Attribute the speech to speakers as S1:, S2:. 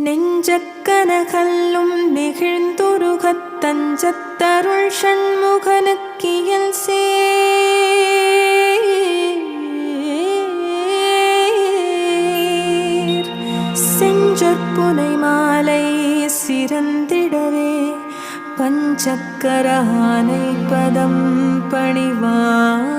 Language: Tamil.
S1: நெஞ்சக்கனகல்லும் நெகிழ்ந்துருகத் தஞ்சத்தருள் ஷண்முகனுக்கியல் சேர் செஞ்சொற்புனை மாலை சிறந்திடவே பஞ்சக்கர ஆனை பதம் பணிவார்.